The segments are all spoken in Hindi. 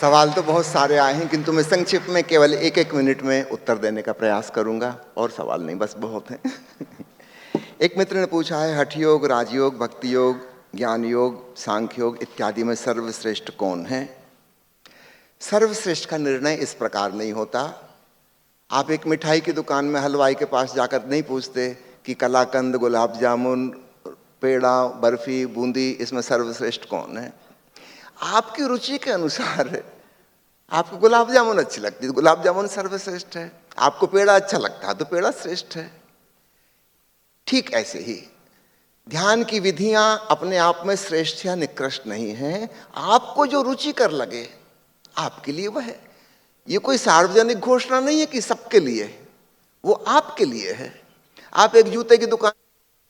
सवाल तो बहुत सारे आए हैं, किंतु मैं संक्षिप्त में केवल एक एक मिनट में उत्तर देने का प्रयास करूंगा। और सवाल नहीं, बस बहुत हैं। एक मित्र ने पूछा है, हठ योग, राजयोग, भक्ति योग, ज्ञान योग, सांख्य योग इत्यादि में सर्वश्रेष्ठ कौन है? सर्वश्रेष्ठ का निर्णय इस प्रकार नहीं होता। आप एक मिठाई की दुकान में हलवाई के पास जाकर नहीं पूछते कि कलाकंद, गुलाब जामुन, पेड़ा, बर्फी, बूंदी, इसमें सर्वश्रेष्ठ कौन है। आपकी रुचि के अनुसार है। आपको गुलाब जामुन अच्छी लगती है, गुलाब जामुन सर्वश्रेष्ठ है। आपको पेड़ा अच्छा लगता है तो पेड़ा श्रेष्ठ है। ठीक ऐसे ही ध्यान की विधियां अपने आप में श्रेष्ठ या निकृष्ट नहीं है। आपको जो रुचिकर लगे आपके लिए वह है। ये कोई सार्वजनिक घोषणा नहीं है कि सबके लिए, वो आपके लिए है। आप एक जूते की दुकान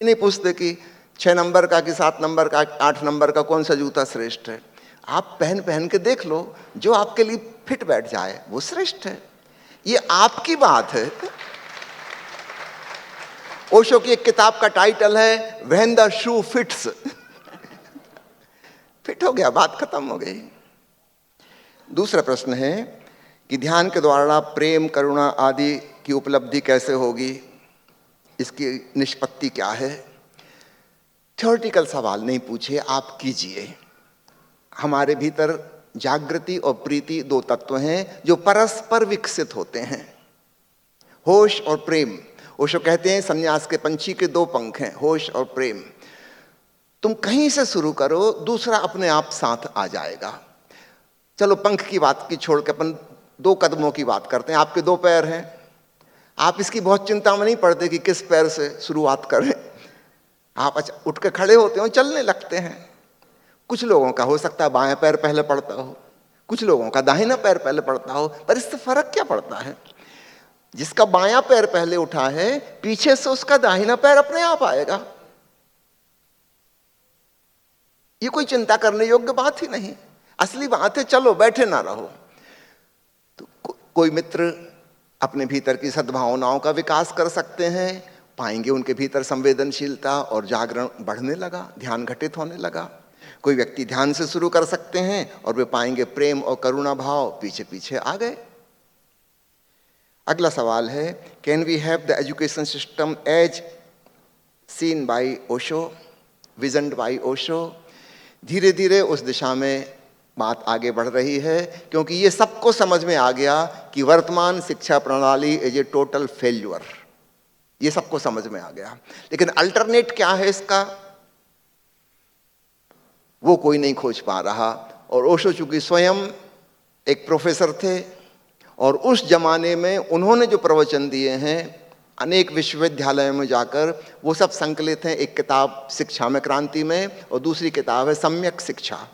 नहीं पूछते कि 6 नंबर का कि 7 नंबर का, 8 नंबर का कौन सा जूता श्रेष्ठ है। आप पहन पहन के देख लो, जो आपके लिए फिट बैठ जाए वो श्रेष्ठ है। ये आपकी बात है। ओशो की एक किताब का टाइटल है when the shoe fits. Fit हो गया, बात खत्म हो गई। दूसरा प्रश्न है कि ध्यान के द्वारा प्रेम, करुणा आदि की उपलब्धि कैसे होगी, इसकी निष्पत्ति क्या है? थ्योरेटिकल सवाल नहीं पूछे, आप कीजिए। हमारे भीतर जागृति और प्रीति दो तत्व हैं जो परस्पर विकसित होते हैं, होश और प्रेम। ओशो कहते हैं संन्यास के पंछी के 2 पंख हैं, होश और प्रेम। तुम कहीं से शुरू करो, दूसरा अपने आप साथ आ जाएगा। चलो पंख की बात की छोड़ के अपन 2 कदमों की बात करते हैं। आपके 2 पैर हैं, आप इसकी बहुत चिंता में नहीं पड़ते कि किस पैर से शुरुआत करें। आप अच्छा उठ के खड़े होते हो, चलने लगते हैं। कुछ लोगों का हो सकता है बाएं पैर पहले पड़ता हो, कुछ लोगों का दाहिना पैर पहले पड़ता हो, पर इससे फर्क क्या पड़ता है? जिसका बायां पैर पहले उठा है, पीछे से उसका दाहिना पैर अपने आप आएगा। ये कोई चिंता करने योग्य बात ही नहीं। असली बात है चलो बैठे ना रहो। तो कोई मित्र अपने भीतर की सद्भावनाओं का विकास कर सकते हैं, पाएंगे उनके भीतर संवेदनशीलता और जागरण बढ़ने लगा, ध्यान घटित होने लगा। कोई व्यक्ति ध्यान से शुरू कर सकते हैं और वे पाएंगे प्रेम और करुणा भाव पीछे पीछे आ गए। अगला सवाल है, can we have the education system as seen by Osho, visioned by Osho? धीरे धीरे उस दिशा में बात आगे बढ़ रही है, क्योंकि ये सबको समझ में आ गया कि वर्तमान शिक्षा प्रणाली इज ए टोटल फेल्यूर। ये सबको समझ में आ गया, लेकिन अल्टरनेट क्या है इसका, वो कोई नहीं खोज पा रहा। और ओशो चूंकि स्वयं एक प्रोफेसर थे और उस जमाने में उन्होंने जो प्रवचन दिए हैं अनेक विश्वविद्यालयों में जाकर, वो सब संकलित हैं। एक किताब शिक्षा में क्रांति में और दूसरी किताब है सम्यक शिक्षा।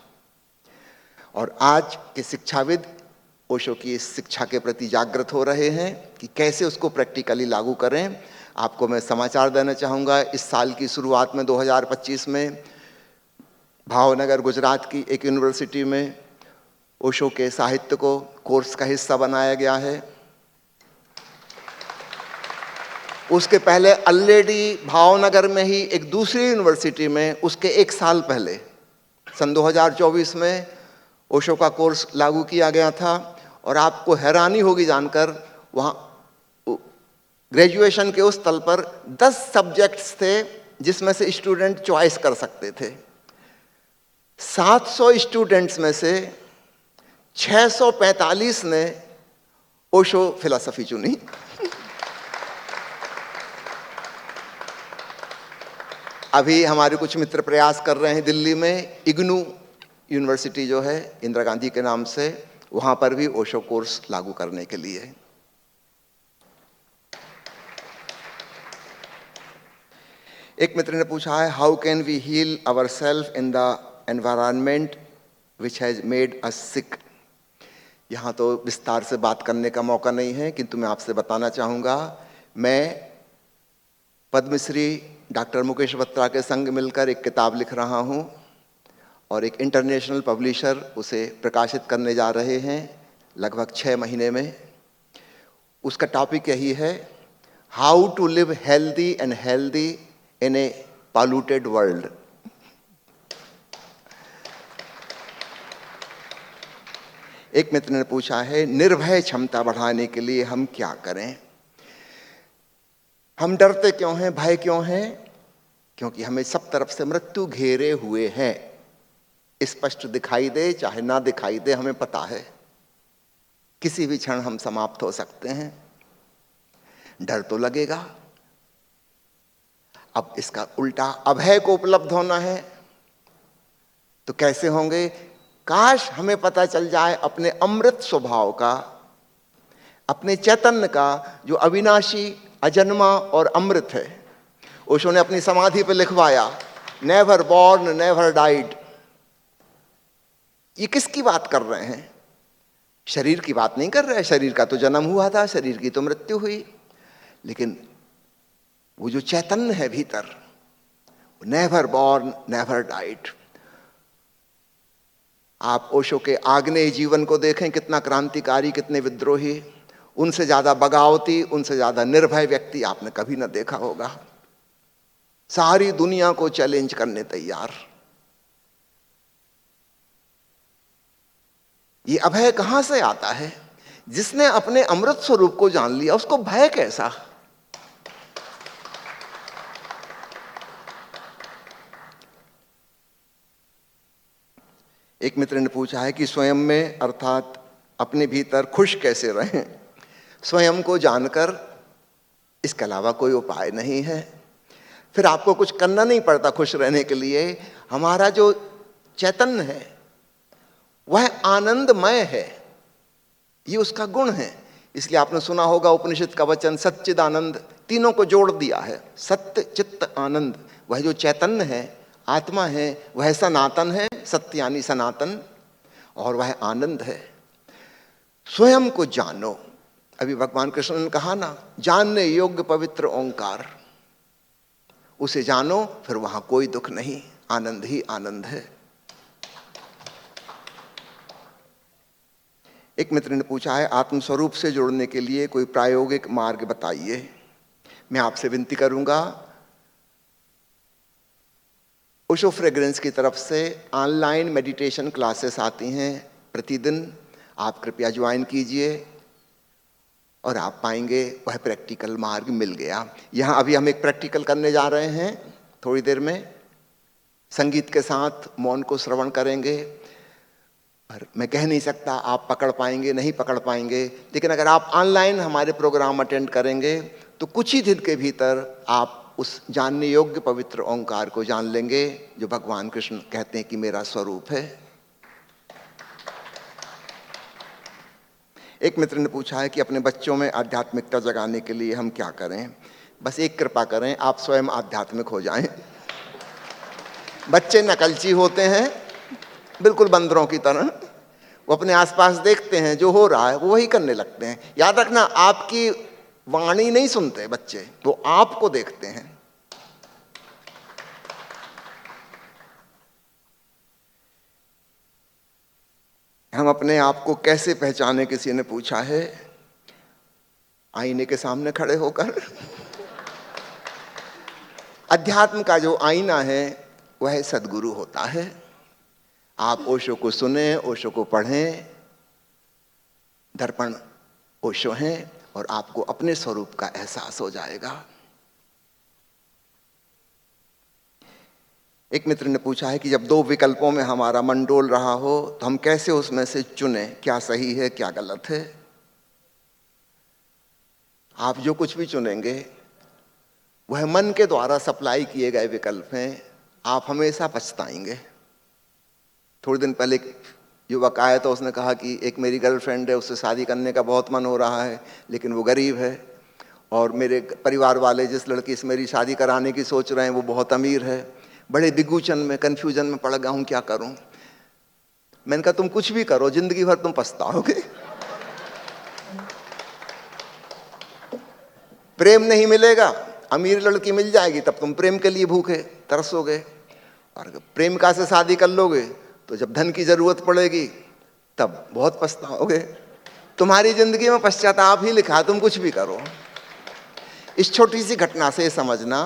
और आज के शिक्षाविद ओशो की इस शिक्षा के प्रति जागृत हो रहे हैं कि कैसे उसको प्रैक्टिकली लागू करें। आपको मैं समाचार देना चाहूँगा, इस साल की शुरुआत में 2025 में भावनगर गुजरात की एक यूनिवर्सिटी में ओशो के साहित्य को कोर्स का हिस्सा बनाया गया है। उसके पहले ऑलरेडी भावनगर में ही एक दूसरी यूनिवर्सिटी में उसके 1 साल पहले सन 2024 में ओशो का कोर्स लागू किया गया था। और आपको हैरानी होगी जानकर, वहाँ ग्रेजुएशन के उस तल पर 10 सब्जेक्ट्स थे जिसमें से स्टूडेंट चॉइस कर सकते थे। 700 स्टूडेंट्स में से 645 ने ओशो फिलॉसफी चुनी। अभी हमारे कुछ मित्र प्रयास कर रहे हैं दिल्ली में इग्नू यूनिवर्सिटी जो है इंदिरा गांधी के नाम से, वहां पर भी ओशो कोर्स लागू करने के लिए। एक मित्र ने पूछा है, how can we heal our self in the environment which has made us sick? यहाँ तो विस्तार से बात करने का मौका नहीं है, किंतु मैं आपसे बताना चाहूँगा, मैं पद्मश्री डॉक्टर मुकेश बत्रा के संग मिलकर एक किताब लिख रहा हूँ और एक इंटरनेशनल पब्लिशर उसे प्रकाशित करने जा रहे हैं लगभग 6 महीने में। उसका टॉपिक यही है, how to live healthy and healthy in a polluted world. एक मित्र ने पूछा है, निर्भय क्षमता बढ़ाने के लिए हम क्या करें? हम डरते क्यों हैं, भय क्यों है? क्योंकि हमें सब तरफ से मृत्यु घेरे हुए है। स्पष्ट दिखाई दे चाहे ना दिखाई दे, हमें पता है किसी भी क्षण हम समाप्त हो सकते हैं। डर तो लगेगा। अब इसका उल्टा अभय को उपलब्ध होना है तो कैसे होंगे? काश हमें पता चल जाए अपने अमृत स्वभाव का, अपने चैतन्य का, जो अविनाशी, अजन्मा और अमृत है। ओशो ने अपनी समाधि पर लिखवाया, नेवर बॉर्न नेवर डाइड। ये किसकी बात कर रहे हैं? शरीर की बात नहीं कर रहे हैं। शरीर का तो जन्म हुआ था, शरीर की तो मृत्यु हुई, लेकिन वो जो चैतन्य है भीतर, नेवर बॉर्न नेवर डाइड। आप ओशो के आग्नेय जीवन को देखें, कितना क्रांतिकारी, कितने विद्रोही। उनसे ज्यादा बगावती, उनसे ज्यादा निर्भय व्यक्ति आपने कभी ना देखा होगा। सारी दुनिया को चैलेंज करने तैयार। ये अभय कहां से आता है? जिसने अपने अमृत स्वरूप को जान लिया, उसको भय कैसा? एक मित्र ने पूछा है कि स्वयं में अर्थात अपने भीतर खुश कैसे रहें? स्वयं को जानकर इसके अलावा कोई उपाय नहीं है। फिर आपको कुछ करना नहीं पड़ता खुश रहने के लिए। हमारा जो चैतन्य है वह आनंदमय है, ये उसका गुण है। इसलिए आपने सुना होगा उपनिषद का वचन, सच्चिदानंद, तीनों को जोड़ दिया है। सत्य, चित्त, आनंद। वह जो चैतन्य है, आत्मा है, वह सनातन है, सत्य यानी सनातन, और वह आनंद है। स्वयं को जानो। अभी भगवान कृष्ण ने कहा ना, जानने योग्य पवित्र ओंकार, उसे जानो, फिर वहां कोई दुख नहीं, आनंद ही आनंद है। एक मित्र ने पूछा है, आत्मस्वरूप से जुड़ने के लिए कोई प्रायोगिक मार्ग बताइए। मैं आपसे विनती करूंगा, ओशो फ्रेग्रेंस की तरफ से ऑनलाइन मेडिटेशन क्लासेस आती हैं प्रतिदिन, आप कृपया ज्वाइन कीजिए और आप पाएंगे वह प्रैक्टिकल मार्ग मिल गया। यहाँ अभी हम एक प्रैक्टिकल करने जा रहे हैं थोड़ी देर में, संगीत के साथ मौन को श्रवण करेंगे। पर मैं कह नहीं सकता आप पकड़ पाएंगे नहीं पकड़ पाएंगे, लेकिन अगर आप ऑनलाइन हमारे प्रोग्राम अटेंड करेंगे तो कुछ ही दिन के भीतर आप उस जानने योग्य पवित्र ओंकार को जान लेंगे, जो भगवान कृष्ण कहते हैं कि मेरा स्वरूप है। एक मित्र ने पूछा है कि अपने बच्चों में आध्यात्मिकता जगाने के लिए हम क्या करें? बस एक कृपा करें, आप स्वयं आध्यात्मिक हो जाएं। बच्चे नकलची होते हैं, बिल्कुल बंदरों की तरह। वो अपने आसपास देखते हैं जो हो रहा है वो वही करने लगते हैं। याद रखना, आपकी वाणी नहीं सुनते बच्चे, वो आपको देखते हैं। हम अपने आप को कैसे पहचाने, किसी ने पूछा है। आईने के सामने खड़े होकर। अध्यात्म का जो आईना है वह सद्गुरु होता है। आप ओशो को सुने, ओशो को पढ़ें, दर्पण ओशो हैं, और आपको अपने स्वरूप का एहसास हो जाएगा। एक मित्र ने पूछा है कि जब दो विकल्पों में हमारा मन डोल रहा हो तो हम कैसे उसमें से चुने, क्या सही है क्या गलत है? आप जो कुछ भी चुनेंगे वह मन के द्वारा सप्लाई किए गए विकल्प हैं। आप हमेशा पछताएंगे। थोड़े दिन पहले एक युवक आया तो उसने कहा कि एक मेरी गर्लफ्रेंड है, उससे शादी करने का बहुत मन हो रहा है, लेकिन वो गरीब है, और मेरे परिवार वाले जिस लड़की से मेरी शादी कराने की सोच रहे हैं वो बहुत अमीर है। बड़े बिगुचन में, कन्फ्यूजन में पड़ गया हूं, क्या करूं? मैंने कहा तुम कुछ भी करो, जिंदगी भर तुम पछताओगे। प्रेम नहीं मिलेगा, अमीर लड़की मिल जाएगी, तब तुम प्रेम के लिए भूखे तरसोगे, और अगर प्रेमिका से शादी कर लोगे तो जब धन की जरूरत पड़ेगी तब बहुत पछताओगे। तुम्हारी जिंदगी में पश्चाताप ही लिखा, तुम कुछ भी करो। इस छोटी सी घटना से समझना,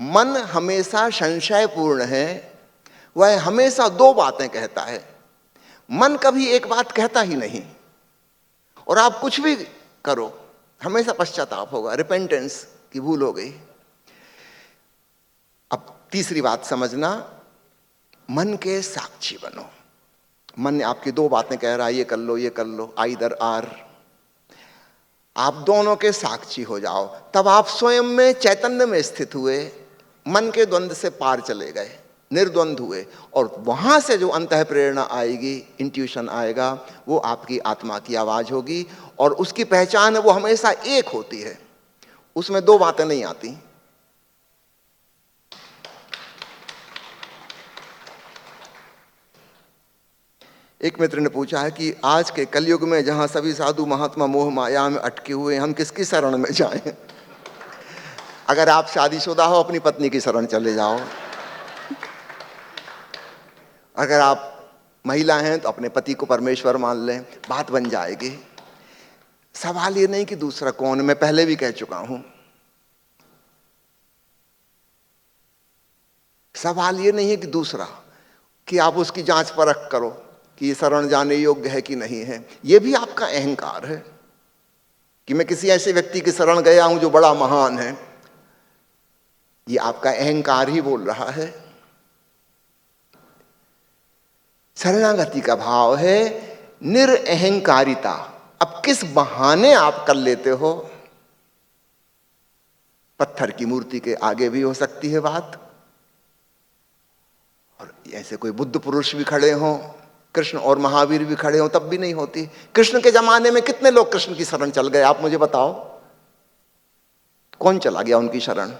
मन हमेशा संशयपूर्ण है। वह हमेशा दो बातें कहता है। मन कभी एक बात कहता ही नहीं, और आप कुछ भी करो हमेशा पश्चाताप होगा, रिपेंटेंस की भूल हो गई। अब तीसरी बात समझना, मन के साक्षी बनो। मन आपकी दो बातें कह रहा है, ये कर लो, ये कर लो, आइदर आर। आप दोनों के साक्षी हो जाओ, तब आप स्वयं में चैतन्य में स्थित हुए, मन के द्वंद्व से पार चले गए, निर्द्वंद हुए, और वहां से जो अंतः प्रेरणा आएगी, इंट्यूशन आएगा, वो आपकी आत्मा की आवाज होगी, और उसकी पहचान है वो हमेशा एक होती है, उसमें दो बातें नहीं आती। एक मित्र ने पूछा है कि आज के कलयुग में जहां सभी साधु महात्मा मोह माया में अटके हुए, हम किसकी शरण में जाएं? अगर आप शादीशुदा हो, अपनी पत्नी की शरण चले जाओ। अगर आप महिला हैं तो अपने पति को परमेश्वर मान लें, बात बन जाएगी। सवाल ये नहीं कि दूसरा कौन, मैं पहले भी कह चुका हूं। सवाल ये नहीं है कि दूसरा, कि आप उसकी जांच परख करो कि ये शरण जाने योग्य है कि नहीं है। ये भी आपका अहंकार है कि मैं किसी ऐसे व्यक्ति की शरण गया हूं जो बड़ा महान है। ये आपका अहंकार ही बोल रहा है। शरणागति का भाव है निरअहंकारिता। अब किस बहाने आप कर लेते हो, पत्थर की मूर्ति के आगे भी हो सकती है बात, और ऐसे कोई बुद्ध पुरुष भी खड़े हों, कृष्ण और महावीर भी खड़े हों, तब भी नहीं होती। कृष्ण के जमाने में कितने लोग कृष्ण की शरण चल गए, आप मुझे बताओ, कौन चला गया उनकी शरण?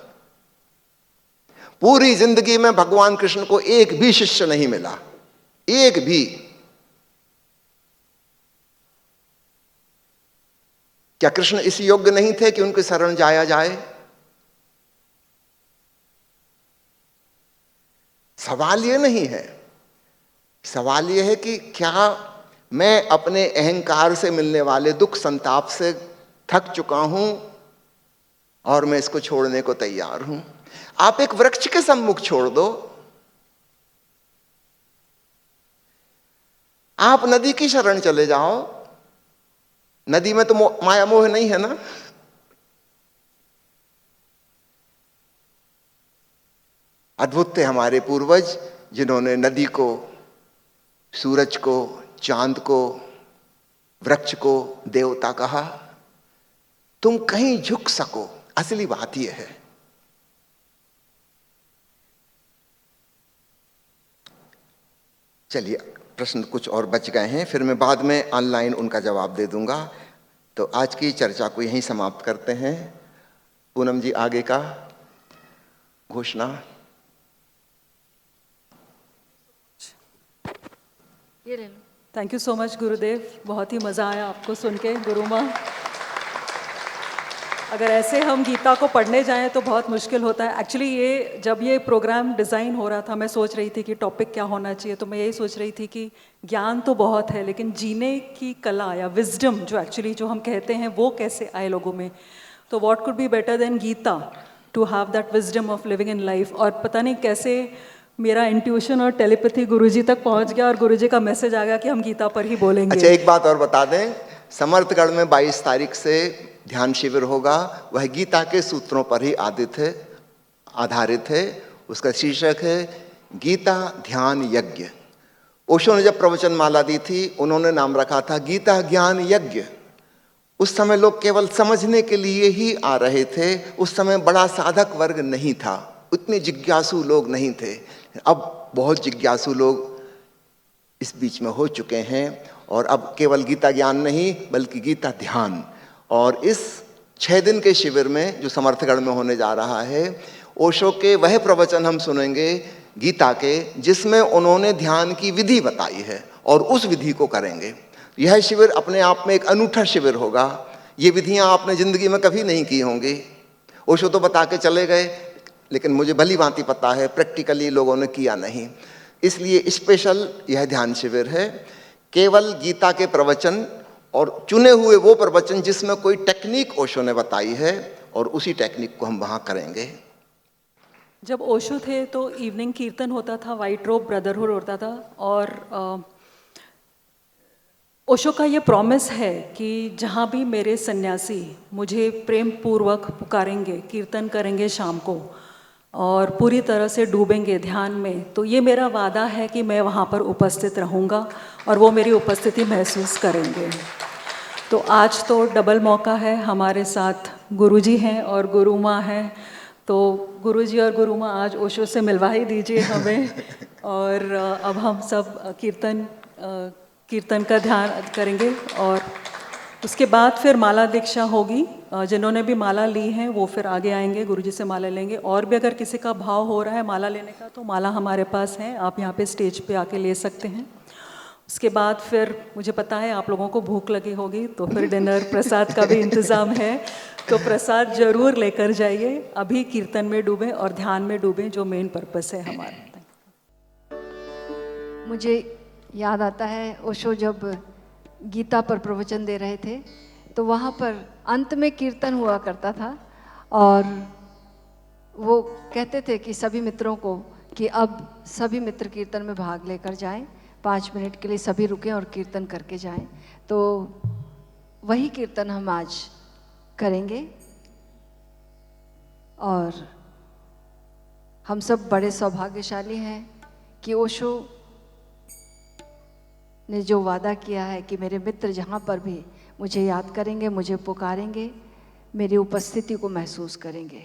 पूरी जिंदगी में भगवान कृष्ण को एक भी शिष्य नहीं मिला, एक भी। क्या कृष्ण इस योग्य नहीं थे कि उनके शरण जाया जाए? सवाल यह नहीं है, सवाल यह है कि क्या मैं अपने अहंकार से मिलने वाले दुख संताप से थक चुका हूं और मैं इसको छोड़ने को तैयार हूं। आप एक वृक्ष के सम्मुख छोड़ दो, आप नदी की शरण चले जाओ, नदी में तो माया मोह नहीं है ना। अद्भुत थे हमारे पूर्वज जिन्होंने नदी को, सूरज को, चांद को, वृक्ष को देवता कहा। तुम कहीं झुक सको, असली बात यह है। चलिए, प्रश्न कुछ और बच गए हैं, फिर मैं बाद में ऑनलाइन उनका जवाब दे दूंगा। तो आज की चर्चा को यहीं समाप्त करते हैं। पूनम जी, आगे का घोषणा। ये ले लो। थैंक यू सो मच गुरुदेव, बहुत ही मज़ा आया आपको सुन के। गुरु माँ, अगर ऐसे हम गीता को पढ़ने जाएं तो बहुत मुश्किल होता है। एक्चुअली ये जब ये प्रोग्राम डिज़ाइन हो रहा था, मैं सोच रही थी कि टॉपिक क्या होना चाहिए, तो मैं यही सोच रही थी कि ज्ञान तो बहुत है, लेकिन जीने की कला या विजडम जो एक्चुअली जो हम कहते हैं वो कैसे आए लोगों में। तो what could be better than Gita to have that wisdom of living in life. और पता नहीं कैसे मेरा इंट्यूशन और टेलीपैथी गुरुजी तक पहुंच गया और गुरुजी का मैसेज आ गया कि हम गीता पर ही बोलेंगे। अच्छा, एक बात और बता दें, समर्थगढ़ में 22 तारीख से ध्यान शिविर होगा। वह गीता के सूत्रों पर ही आधारित है। उसका शीर्षक है गीता ध्यान यज्ञ। ओशो ने जब प्रवचन माला दी थी, उन्होंने नाम रखा था गीता ज्ञान यज्ञ। उस समय लोग केवल समझने के लिए ही आ रहे थे। उस समय बड़ा साधक वर्ग नहीं था, उतने जिज्ञासु लोग नहीं थे। अब बहुत जिज्ञासु लोग इस बीच में हो चुके हैं, और अब केवल गीता ज्ञान नहीं बल्कि गीता ध्यान। और इस 6 दिन के शिविर में जो समर्थगढ़ में होने जा रहा है, ओशो के वह प्रवचन हम सुनेंगे गीता के जिसमें उन्होंने ध्यान की विधि बताई है, और उस विधि को करेंगे। यह शिविर अपने आप में एक अनूठा शिविर होगा। ये विधियां आपने जिंदगी में कभी नहीं की होंगी। ओशो तो बता के चले गए, लेकिन मुझे भली भांति पता है प्रैक्टिकली लोगों ने किया नहीं। इसलिए स्पेशल यह ध्यान शिविर है। केवल गीता के प्रवचन और चुने हुए वो प्रवचन जिसमें कोई टेक्निक ओशो ने बताई है, और उसी टेक्निक को हम वहाँ करेंगे। जब ओशो थे तो इवनिंग कीर्तन होता था, वाइट रोब ब्रदरहुड होता था, और ओशो का ये प्रॉमिस है कि जहाँ भी मेरे सन्यासी मुझे प्रेम पूर्वक पुकारेंगे, कीर्तन करेंगे शाम को और पूरी तरह से डूबेंगे ध्यान में, तो ये मेरा वादा है कि मैं वहाँ पर उपस्थित रहूँगा और वो मेरी उपस्थिति महसूस करेंगे। तो आज तो डबल मौका है, हमारे साथ गुरुजी हैं और गुरु माँ हैं, तो गुरुजी और गुरु माँ आज ओशो से मिलवा ही दीजिए हमें। और अब हम सब कीर्तन का ध्यान करेंगे और उसके बाद फिर माला दीक्षा होगी। जिन्होंने भी माला ली है वो फिर आगे आएंगे, गुरुजी से माला लेंगे। और भी अगर किसी का भाव हो रहा है माला लेने का तो माला हमारे पास है, आप यहाँ पे स्टेज पे आके ले सकते हैं। उसके बाद फिर मुझे पता है आप लोगों को भूख लगी होगी, तो फिर डिनर प्रसाद का भी इंतज़ाम है, तो प्रसाद जरूर लेकर जाइए। अभी कीर्तन में डूबें और ध्यान में डूबें, जो मेन पर्पस है हमारा। मुझे याद आता है ओशो जब गीता पर प्रवचन दे रहे थे तो वहाँ पर अंत में कीर्तन हुआ करता था और वो कहते थे कि सभी मित्रों को कि अब सभी मित्र कीर्तन में भाग लेकर जाएं, 5 मिनट के लिए सभी रुकें और कीर्तन करके जाएं। तो वही कीर्तन हम आज करेंगे और हम सब बड़े सौभाग्यशाली हैं कि ओशो ने जो वादा किया है कि मेरे मित्र जहाँ पर भी मुझे याद करेंगे, मुझे पुकारेंगे, मेरी उपस्थिति को महसूस करेंगे।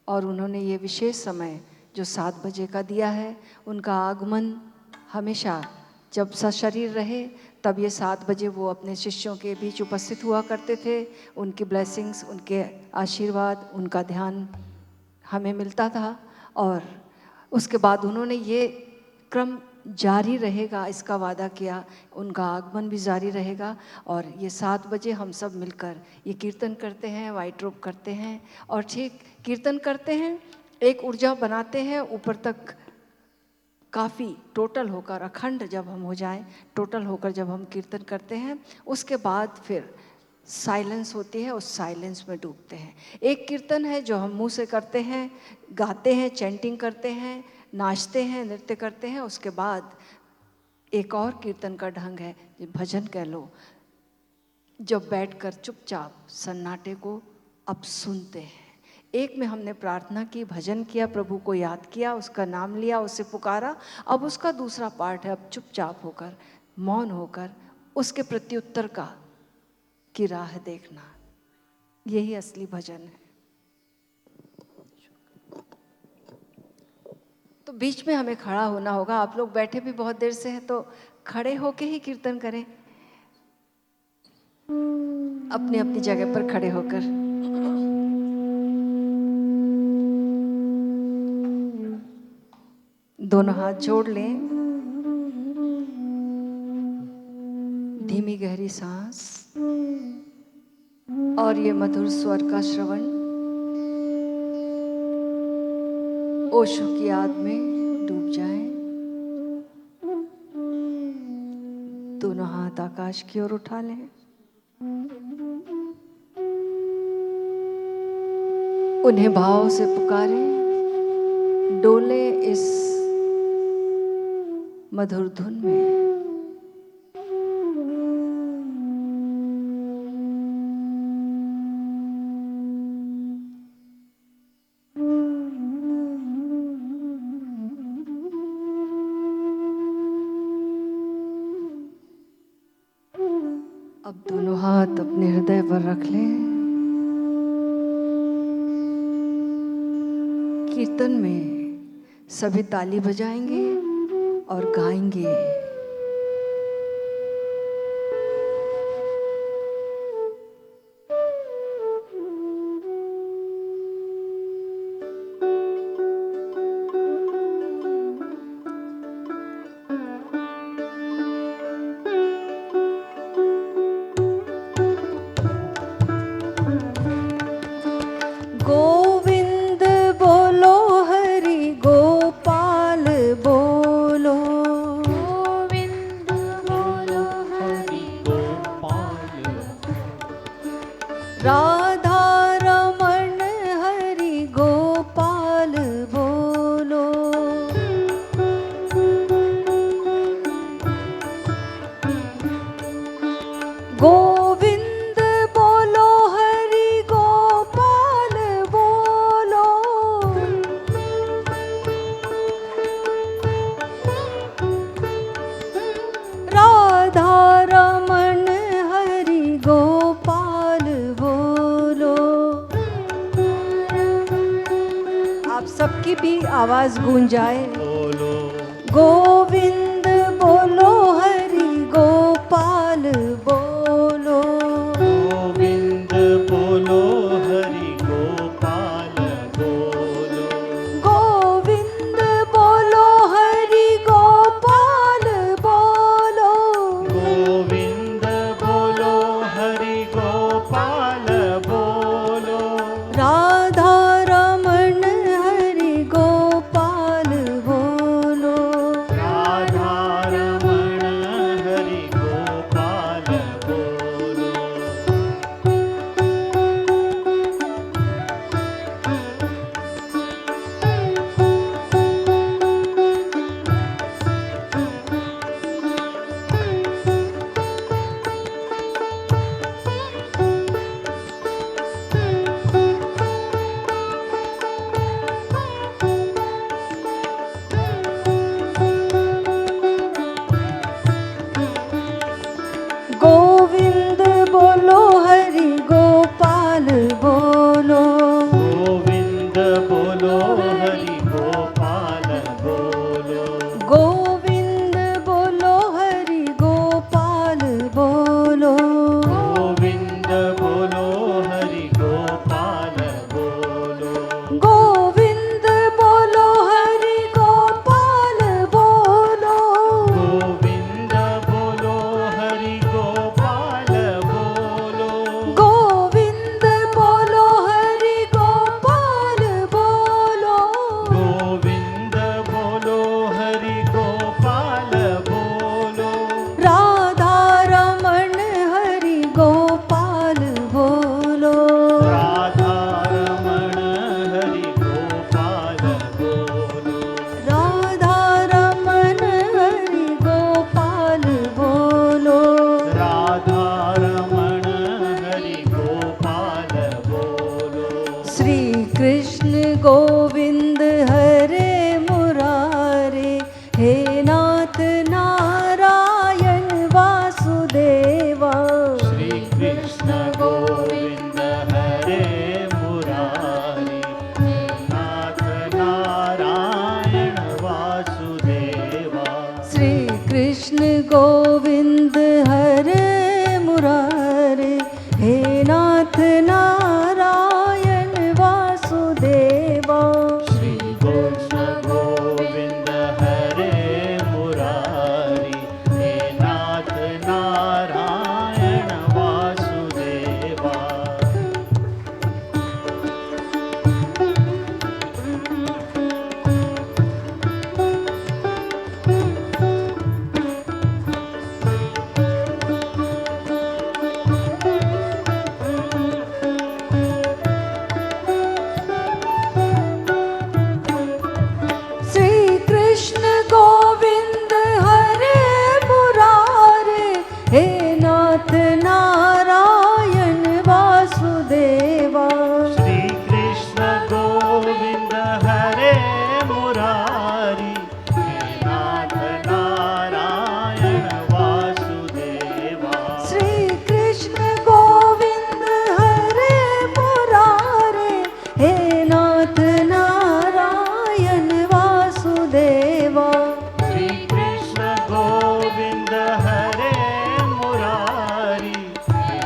और उन्होंने ये विशेष समय जो 7 बजे का दिया है, उनका आगमन हमेशा जब सशरीर रहे तब ये 7 बजे वो अपने शिष्यों के बीच उपस्थित हुआ करते थे। उनकी ब्लेसिंग्स, उनके आशीर्वाद, उनका ध्यान हमें मिलता था और उसके बाद उन्होंने ये क्रम जारी रहेगा इसका वादा किया, उनका आगमन भी जारी रहेगा। और ये 7 बजे हम सब मिलकर ये कीर्तन करते हैं, वाइट रोप करते हैं और ठीक कीर्तन करते हैं, एक ऊर्जा बनाते हैं ऊपर तक काफ़ी टोटल होकर, अखंड जब हम हो जाएं, टोटल होकर जब हम कीर्तन करते हैं, उसके बाद फिर साइलेंस होती है, उस साइलेंस में डूबते हैं। एक कीर्तन है जो हम मुंह से करते हैं, गाते हैं, चैंटिंग करते हैं, नाचते हैं, नृत्य करते हैं। उसके बाद एक और कीर्तन का ढंग है, भजन कह लो, जब बैठकर चुपचाप सन्नाटे को अब सुनते हैं। एक में हमने प्रार्थना की, भजन किया, प्रभु को याद किया, उसका नाम लिया, उसे पुकारा। अब उसका दूसरा पार्ट है, अब चुपचाप होकर, मौन होकर उसके प्रत्युत्तर की राह देखना। यही असली भजन है। तो बीच में हमें खड़ा होना होगा। आप लोग बैठे भी बहुत देर से हैं, तो खड़े होके ही कीर्तन करें, अपनी अपनी जगह पर खड़े होकर। दोनों हाथ जोड़ लें, धीमी गहरी सांस और ये मधुर स्वर का श्रवण ओशो की याद में डूब जाएं। दोनों हाथ आकाश की ओर उठा लें, उन्हें भाव से पुकारें, डोले इस मधुर धुन में। अब दोनों हाथ अपने हृदय पर रख लें। कीर्तन में सभी ताली बजाएंगे और गाएंगे। गोविंद बोलो, हरि गोपाल बोलो, गोविंद बोलो, हरि गोपाल, राधा रमण हरि गोपाल बोलो, गोविंद बोलो हरि गोपाल बोलो, राधा रमण हरि गोपाल बोलो। आप सबकी भी आवाज गूंज जाए। गोविंद बोलो हरि गोपाल बोलो, गोविंद बोलो हरि गोपाल बोलो, गोविंद बोलो हरि गोपाल बोलो, गोविंद बोलो हरि गोपाल बोलो, राधा रमण हरि गोपाल बोलो, राधा रमण हरि गोपाल बोलो। गोविंद बोलो हरि गोपाल बोलो, गोविंद बोलो हरि गोपाल बोलो, गोविंद बोलो हरि गोपाल बोलो, गोविंद बोलो हरि गोपाल बोलो, गोविंद बोलो हरि गोपाल बोलो, गोविंद बोलो हरि गोपाल बोलो, गोविंद बोलो हरि गोपाल बोलो, गोविंद बोलो हरि गोपाल बोलो, राधा रमण हरि गोपाल बोलो, राधा रमण हरि गोपाल बोलो, राधा रमण हरि गोपाल बोलो, राधा रमण हरि गोपाल बोलो। श्री कृष्ण गोविंद हरे मुरारे, हे नाथ नारायण वासुदेवा, श्री कृष्ण गोविंद हरे मुरारी, नाथ नारायण वासुदेवा, श्री कृष्ण गोविंद हरे मुरारे, हे नाथ नारायण वासुदेवा, श्री कृष्ण गोविंद हरे मुरारी, हे नाथ नारायण वासुदेवा। श्री कृष्ण गोविंद हरे मुरारे, हे नाथ नारायण वासुदेवा, श्री कृष्ण गोविंद हरे मुरारी, हे नाथ नारायण वासुदेवा, श्री कृष्ण गोविंद हरे मुरारे, हे नाथ नारायण वासुदेवा, श्री कृष्ण गोविंद हरे मुरारी, हे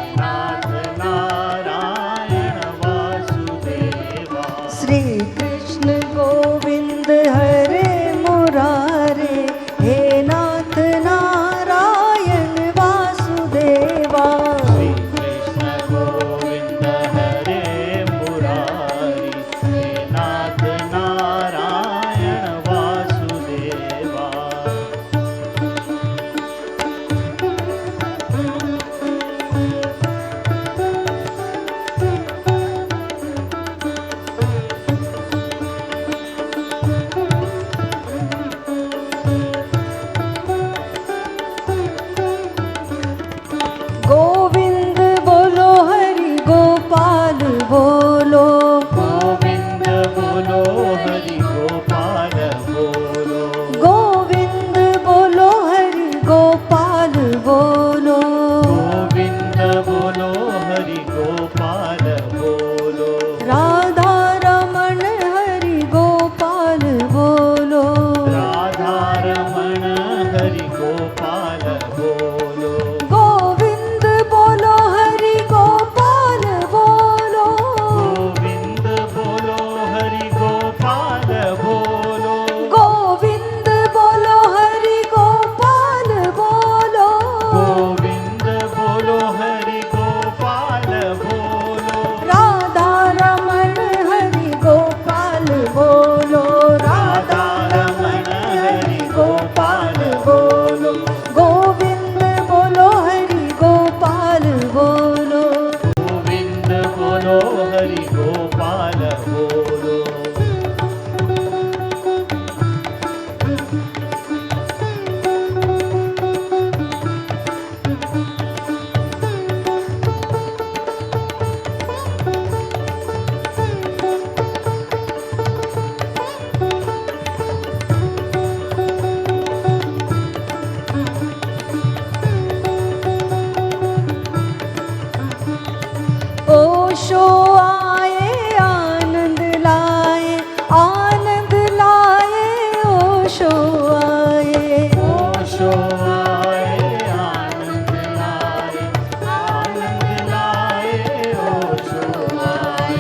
ओशो आए आनंद लाए, आनंद लाए ओशो आए। ओशो आए आनंद लाए, आनंद लाए ओशो आए।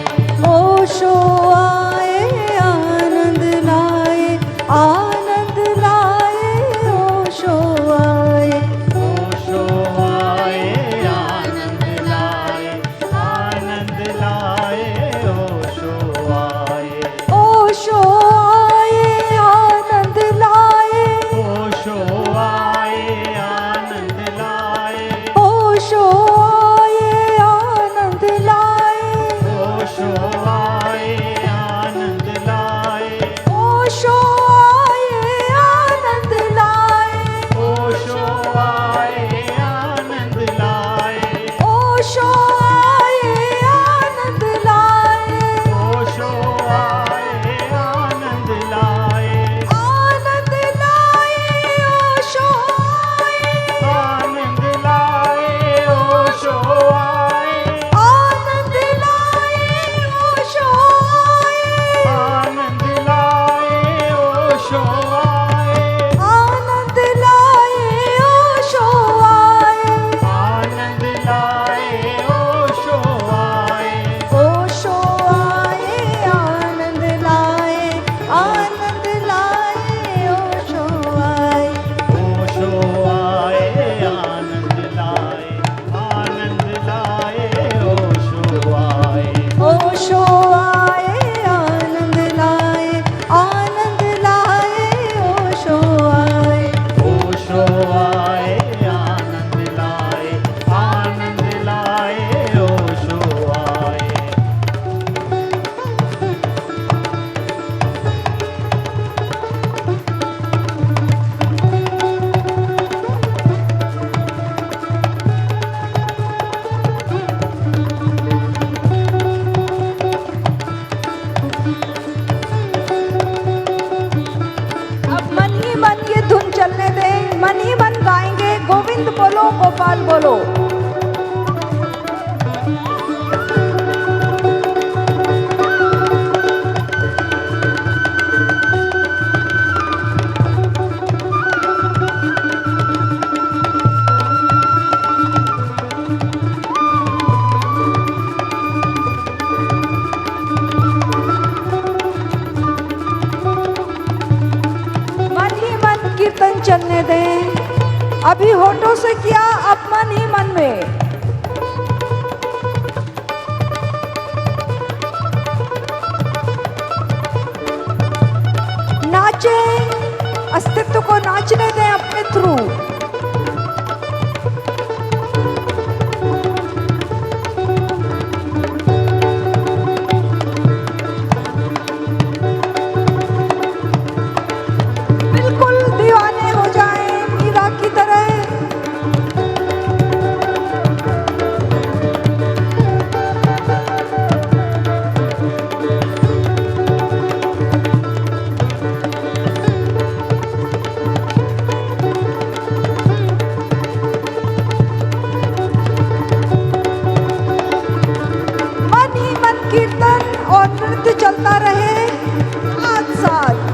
ओशो आए आनंद लाए, आनंद लाए ओशो आए। ओशो आए आनंद लाए, आनंद लाए ओशो आए। ओशो आए आनंद लाए, ओशो आए आनंद लाए। ओशो आए आनंद लाए। ओशो आए आनंद लाए। ओशो आए आनंद लाए। ओशो आए आनंद लाए। ओशो आए आनंद लाए। ओशो आए आनंद लाए। आनंद लाए ओशो आए। आनंद लाए ओशो आए। आनंद लाए ओशो आए। आनंद लाए ओशो आए। आनंद लाए ओशो आए। आनंद लाए ओशो आए। ओशो आए आनंद लाए, आनंद लाए ओशो आए। ओशो आए आनंद लाए, आनंद लाए ओशो आए। ओशो आए आनंद लाए, आनंद लाए ओशो आए। ओशो आए आनंद लाए, आनंद लाए ओशो आए। अब मन ही मन ये धुन चलने दें, मन ही मन गाएंगे, गोविंद बोलो गोपाल बोलो। मन ही मन कीर्तन चलने दें, अभी होठों से किया, अब मन ही मन में। नाचे, अस्तित्व को नाचने दें अपने थ्रू। बिल्कुल दीवाने हो जाएं मीरा की तरह। मन ही मन कीर्तन और नृत्य चलता रहे साथ साथ।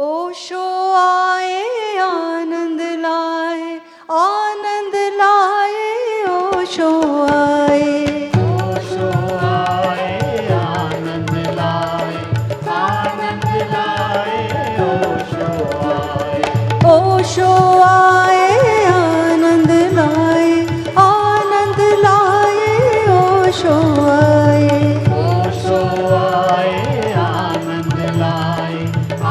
ओशो आए आनंद लाए, आनंद लाए, ओशो आए। ओशो आए आनंद लाए, आनंद लाए, ओशो आए। ओशो आए आनंद लाए, आनंद लाए, ओशो आए। ओशो आए आनंद लाए,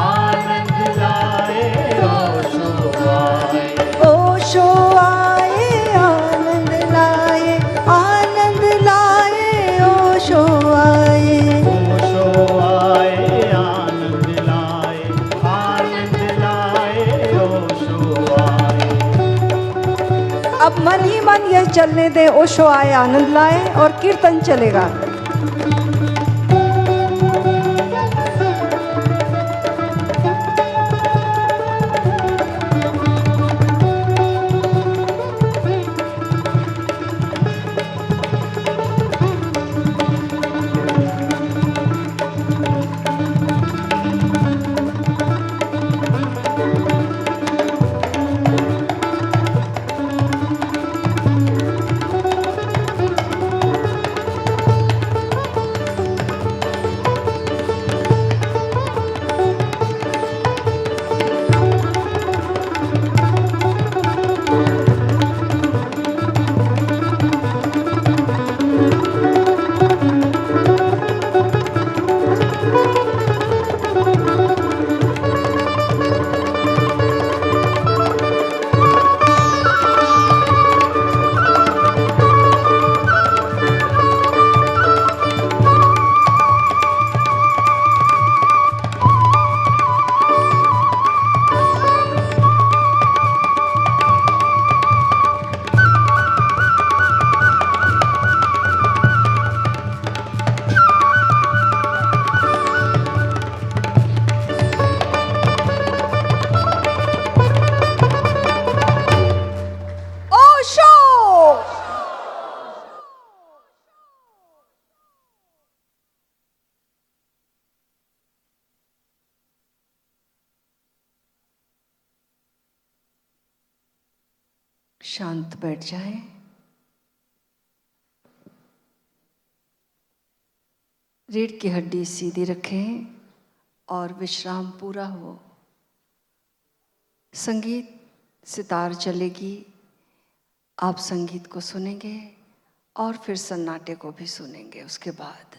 आनंद लाए, ओशो आए। ओशो आए आनंद लाए, आनंद लाए, ओशो आए। ओशो आए आनंद लाए, आनंद लाए, ओशो आए। अब मन ही मन यह चलने दे, ओशो आए आनंद लाए, और कीर्तन चलेगा। ओशो। शांत बैठ जाए। रीढ़ की हड्डी सीधी रखें और विश्राम पूरा हो। संगीत सितार चलेगी, आप संगीत को सुनेंगे और फिर सन्नाटे को भी सुनेंगे उसके बाद।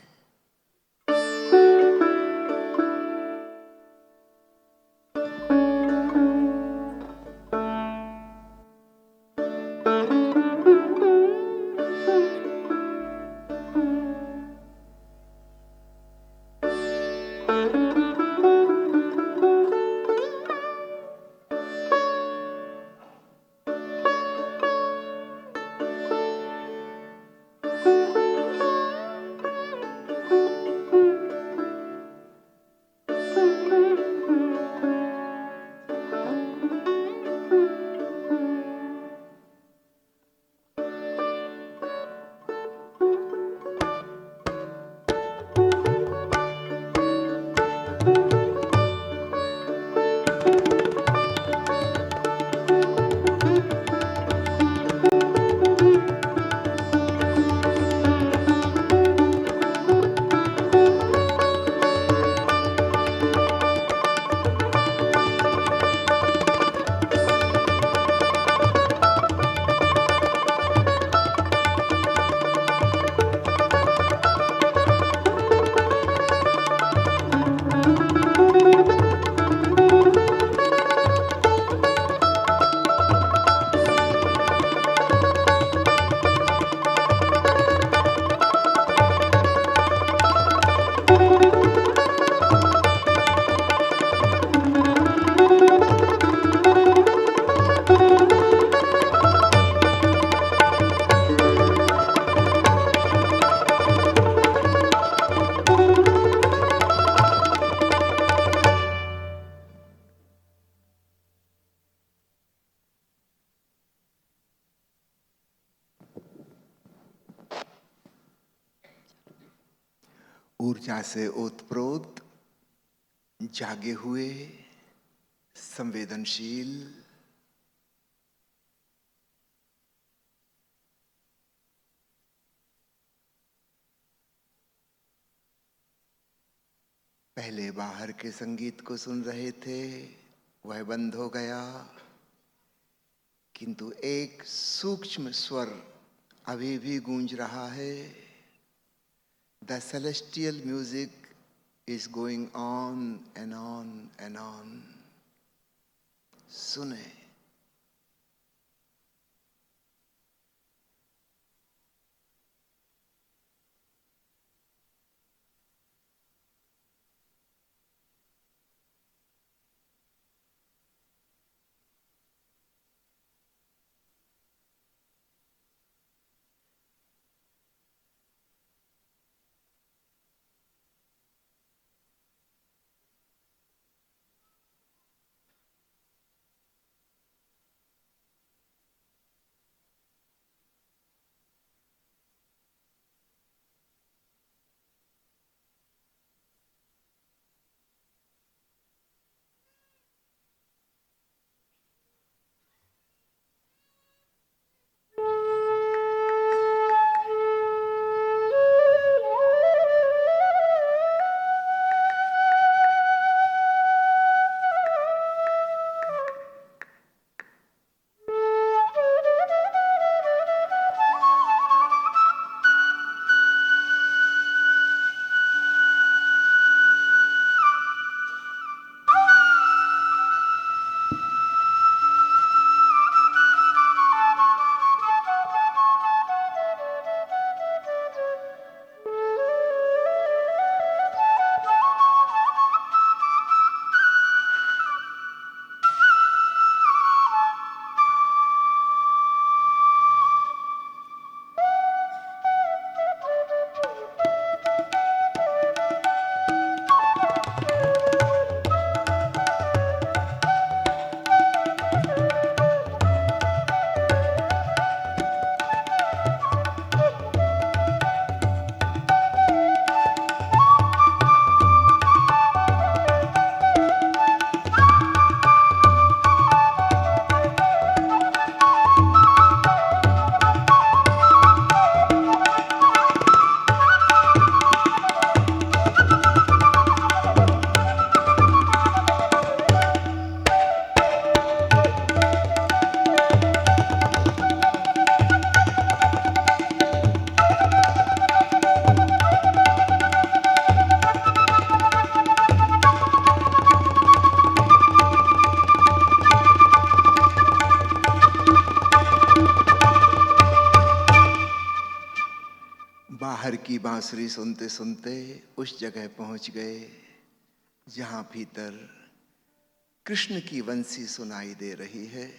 ऊर्जा से ओतप्रोत जागे हुए संवेदनशील, पहले बाहर के संगीत को सुन रहे थे, वह बंद हो गया, किंतु एक सूक्ष्म स्वर अभी भी गूंज रहा है। The celestial music is going on and on and on. सुने। बाहर की बांसुरी सुनते सुनते उस जगह पहुंच गए जहां भीतर कृष्ण की बंसी सुनाई दे रही है।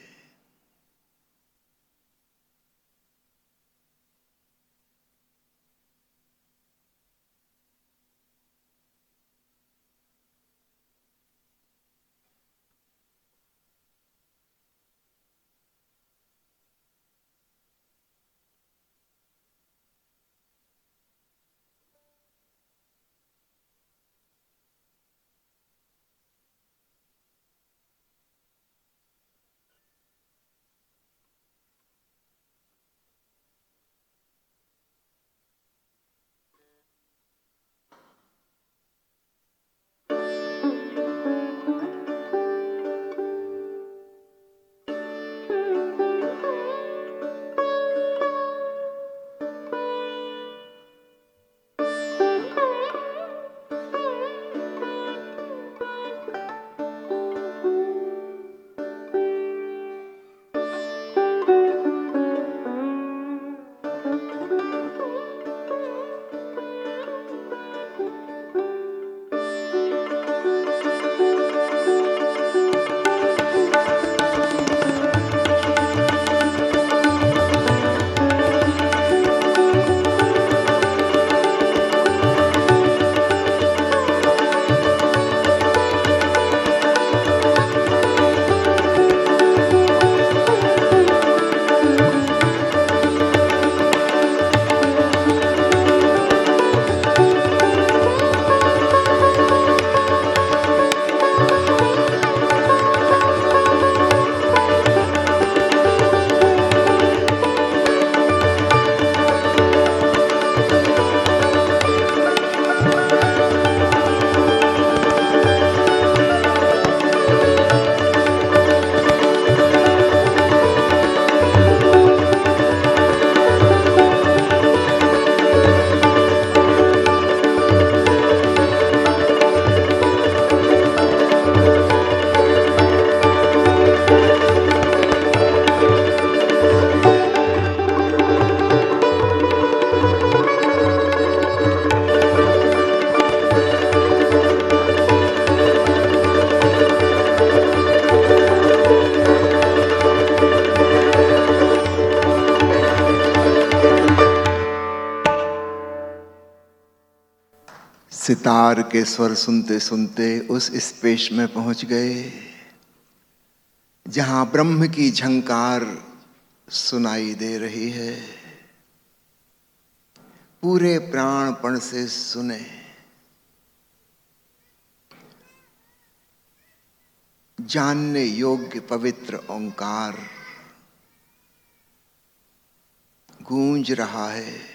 सितार के स्वर सुनते सुनते उस स्पेस में पहुंच गए जहां ब्रह्म की झंकार सुनाई दे रही है। पूरे प्राणपण से सुने। जानने योग्य पवित्र ओंकार गूंज रहा है।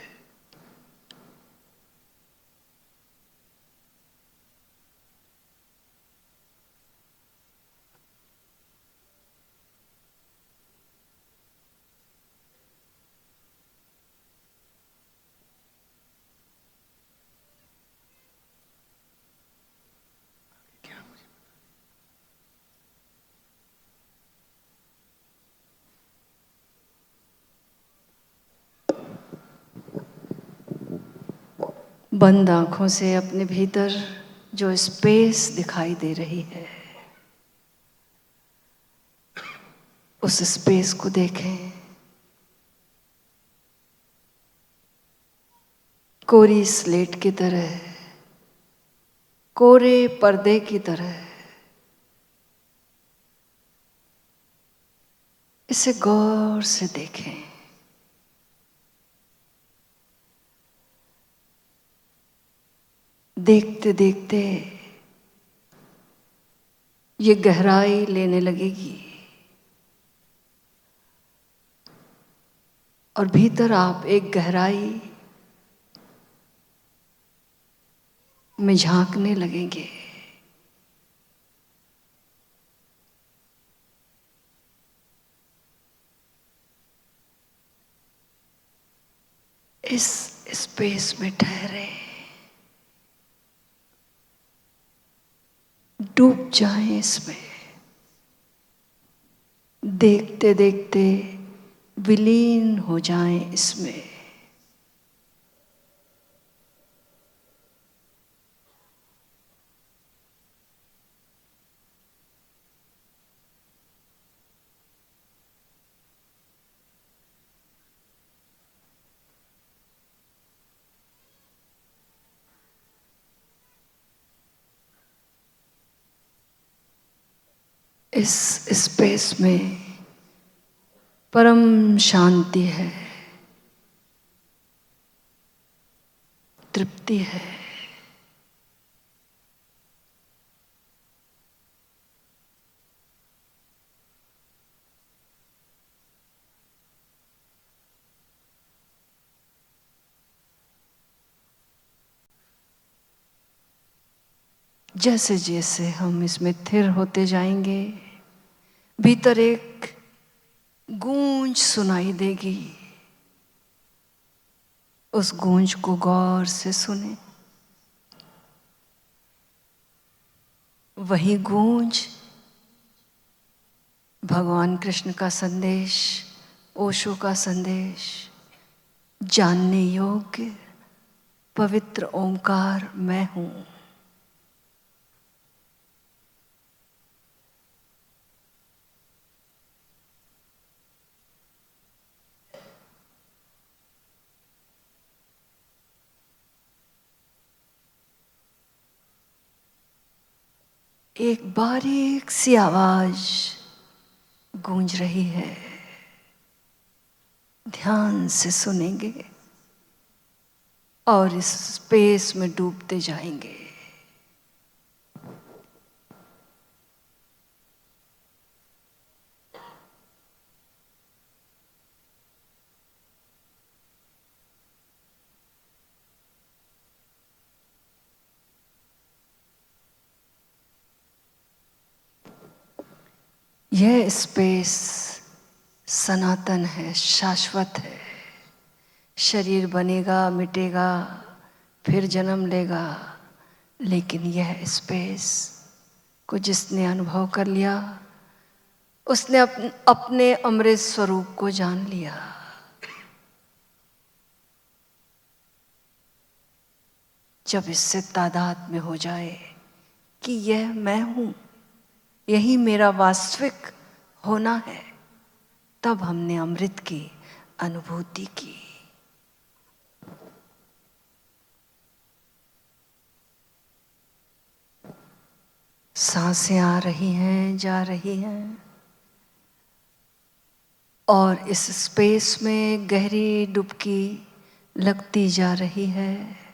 बंद आंखों से अपने भीतर जो स्पेस दिखाई दे रही है, उस स्पेस को देखें। कोरी स्लेट की तरह, कोरे पर्दे की तरह इसे गौर से देखें। देखते देखते ये गहराई लेने लगेगी और भीतर आप एक गहराई में झांकने लगेंगे। इस स्पेस में ठहरे, डूब जाएं इसमें। देखते देखते विलीन हो जाएं इसमें। इस स्पेस में परम शांति है, तृप्ति है। जैसे जैसे हम इसमें स्थिर होते जाएंगे, भीतर एक गूंज सुनाई देगी। उस गूंज को गौर से सुने। वही गूंज भगवान कृष्ण का संदेश, ओशो का संदेश, जानने योग्य पवित्र ओंकार मैं हूं। एक बारीक सी आवाज गूंज रही है। ध्यान से सुनेंगे और इस स्पेस में डूबते जाएंगे। यह स्पेस सनातन है, शाश्वत है। शरीर बनेगा, मिटेगा, फिर जन्म लेगा, लेकिन यह स्पेस को जिसने अनुभव कर लिया, उसने अपने अमृत स्वरूप को जान लिया। जब इससे तादाद में हो जाए कि यह मैं हूं, यही मेरा वास्तविक होना है, तब हमने अमृत की अनुभूति की। सांसें आ रही हैं, जा रही हैं, और इस स्पेस में गहरी डुबकी लगती जा रही है।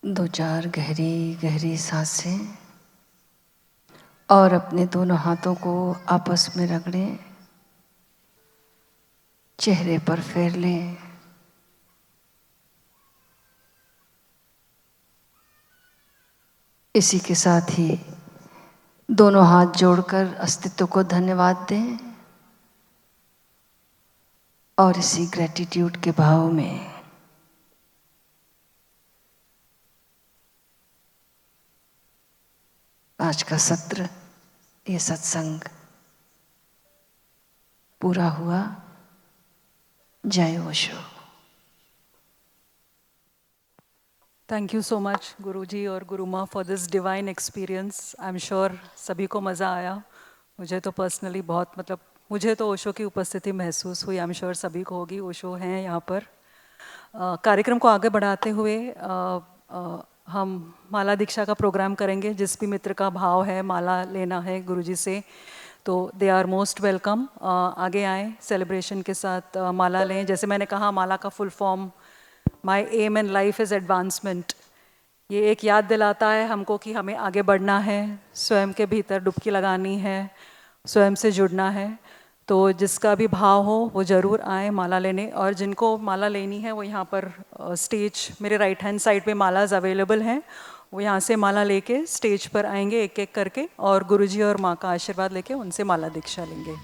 दो चार गहरी गहरी सांसें, और अपने दोनों हाथों को आपस में रगड़ें, चेहरे पर फेर लें। इसी के साथ ही दोनों हाथ जोड़कर अस्तित्व को धन्यवाद दें, और इसी ग्रेटिट्यूड के भाव में आज का सत्र, ये सत्संग पूरा हुआ। जय Osho. Thank you so much गुरुजी और गुरु माँ for this divine experience. I am sure सभी को मज़ा आया। मुझे तो पर्सनली बहुत मुझे तो ओशो की उपस्थिति महसूस हुई। आई एम श्योर सभी को होगी। ओशो हैं यहाँ पर। कार्यक्रम को आगे बढ़ाते हुए हम माला दीक्षा का प्रोग्राम करेंगे। जिस भी मित्र का भाव है माला लेना है गुरुजी से, तो दे आर मोस्ट वेलकम। आगे आएँ, सेलिब्रेशन के साथ माला लें। जैसे मैंने कहा, माला का full form my aim in life is advancement. ये एक याद दिलाता है हमको कि हमें आगे बढ़ना है, स्वयं के भीतर डुबकी लगानी है, स्वयं से जुड़ना है। तो जिसका भी भाव हो वो ज़रूर आए माला लेने। और जिनको माला लेनी है वो यहाँ पर स्टेज मेरे राइट हैंड साइड पे मालाज अवेलेबल हैं। वो यहाँ से माला लेके स्टेज पर आएंगे एक एक करके, और गुरुजी और माँ का आशीर्वाद लेके उनसे माला दीक्षा लेंगे।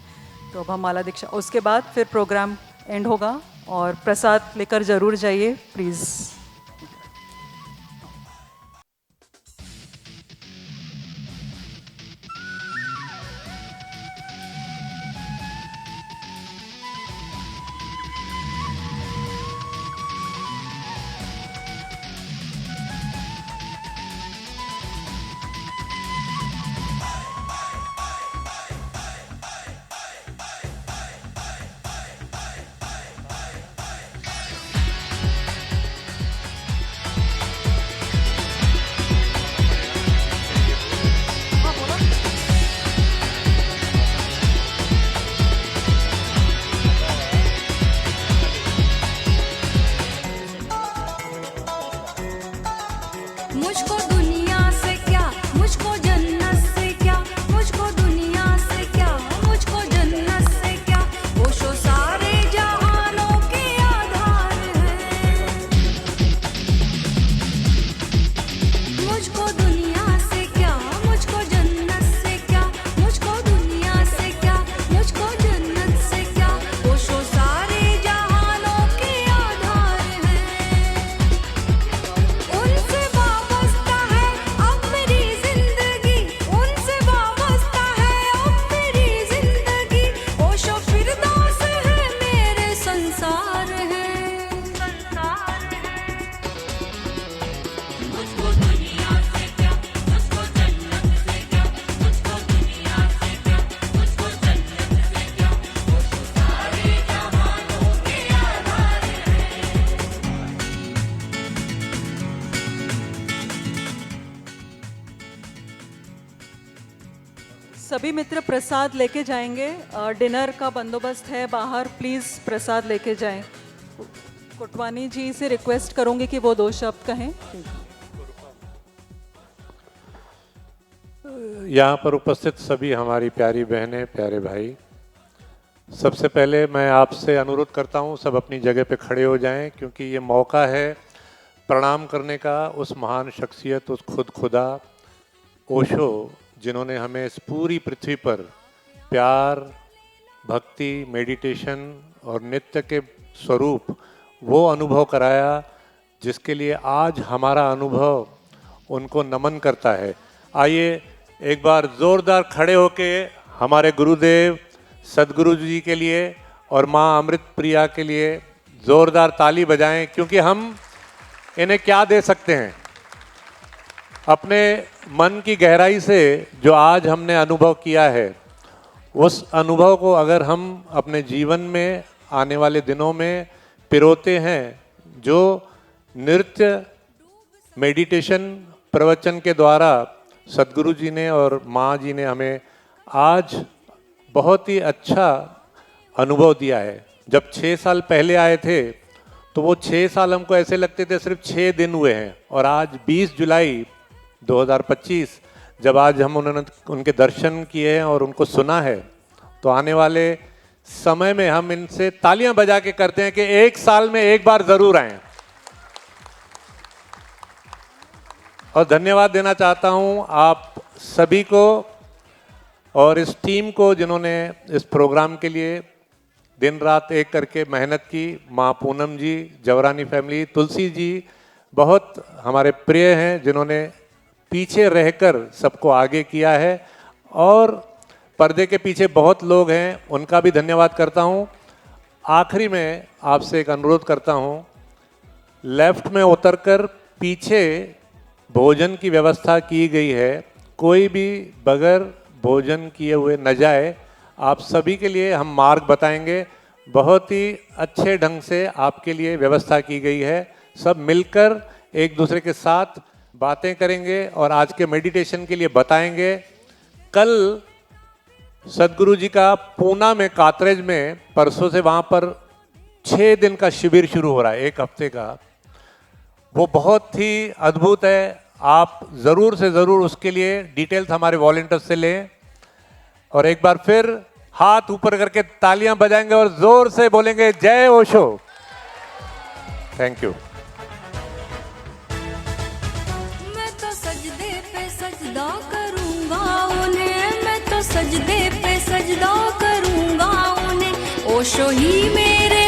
तो अब हम माला दीक्षा, उसके बाद फिर प्रोग्राम एंड होगा। और प्रसाद लेकर ज़रूर जाइए प्लीज़। मुझको दुनिया से क्या, मुझको जन्नत से क्या, मुझको दुनिया से क्या, मुझको जन्नत से क्या। ओशो सारे जहानों के आधार है। मुझको दुनिया से क्या, मुझको जन्नत से क्या, मुझको दुनिया से क्या, मुझको जन्नत से क्या। ओशो सारे जहानों के आधार है। उनसे वाबस्ता है अब मेरी जिंदगी, उनसे वाबस्ता है अब मेरी जिंदगी। ओशो फिरदौस है मेरे संसार है। मुझको दुनिया से क्या, मुझको जन्नत से क्या, मुझको दुनिया से क्या, मुझको जन्नत से क्या। ओशो सारे जहानों के आधार है। सभी मित्र प्रसाद लेके जाएंगे। डिनर का बंदोबस्त है बाहर, प्लीज़ प्रसाद लेके जाएं। कोटवानी जी से रिक्वेस्ट करूंगी कि वो 2 शब्द कहें। यहाँ पर उपस्थित सभी हमारी प्यारी बहनें, प्यारे भाई, सबसे पहले मैं आपसे अनुरोध करता हूँ सब अपनी जगह पे खड़े हो जाएं, क्योंकि ये मौका है प्रणाम करने का उस महान शख्सियत, उस खुद खुदा ओशो, जिन्होंने हमें इस पूरी पृथ्वी पर प्यार, भक्ति, मेडिटेशन और नित्य के स्वरूप वो अनुभव कराया जिसके लिए आज हमारा अनुभव उनको नमन करता है। आइए एक बार जोरदार खड़े होके हमारे गुरुदेव सदगुरु जी के लिए और माँ अमृत प्रिया के लिए जोरदार ताली बजाएं, क्योंकि हम इन्हें क्या दे सकते हैं। अपने मन की गहराई से जो आज हमने अनुभव किया है, उस अनुभव को अगर हम अपने जीवन में आने वाले दिनों में पिरोते हैं, जो नृत्य, मेडिटेशन, प्रवचन के द्वारा सदगुरु जी ने और माँ जी ने हमें आज बहुत ही अच्छा अनुभव दिया है। जब 6 साल पहले आए थे तो वो 6 साल हमको ऐसे लगते थे सिर्फ 6 दिन हुए हैं, और आज 20 जुलाई 2025 जब आज हम उनके दर्शन किए हैं और उनको सुना है, तो आने वाले समय में हम इनसे तालियां बजा के करते हैं कि 1 साल में एक बार जरूर आएं। और धन्यवाद देना चाहता हूं आप सभी को और इस टीम को जिन्होंने इस प्रोग्राम के लिए दिन रात एक करके मेहनत की। माँ पूनम जी, जवरानी फैमिली, तुलसी जी बहुत हमारे प्रिय हैं, जिन्होंने पीछे रहकर सबको आगे किया है, और पर्दे के पीछे बहुत लोग हैं, उनका भी धन्यवाद करता हूँ। आखिरी में आपसे एक अनुरोध करता हूँ, लेफ्ट में उतरकर पीछे भोजन की व्यवस्था की गई है, कोई भी बगैर भोजन किए हुए न जाए। आप सभी के लिए हम मार्ग बताएंगे, बहुत ही अच्छे ढंग से आपके लिए व्यवस्था की गई है। सब मिलकर एक दूसरे के साथ बातें करेंगे और आज के मेडिटेशन के लिए बताएंगे। कल सदगुरु जी का पूना में, कातरेज में, परसों से वहाँ पर 6 दिन का शिविर शुरू हो रहा है, 1 हफ्ते का। वो बहुत ही अद्भुत है। आप ज़रूर से ज़रूर उसके लिए डिटेल्स हमारे वॉलंटियर्स से लें, और एक बार फिर हाथ ऊपर करके तालियां बजाएंगे और जोर से बोलेंगे जय ओशो। Thank you. मैं तो सजदे पे सजदा करूंगा उन्हें, मैं तो सजदे पे सजदा करूंगा उन्हें, ओशो ही मेरे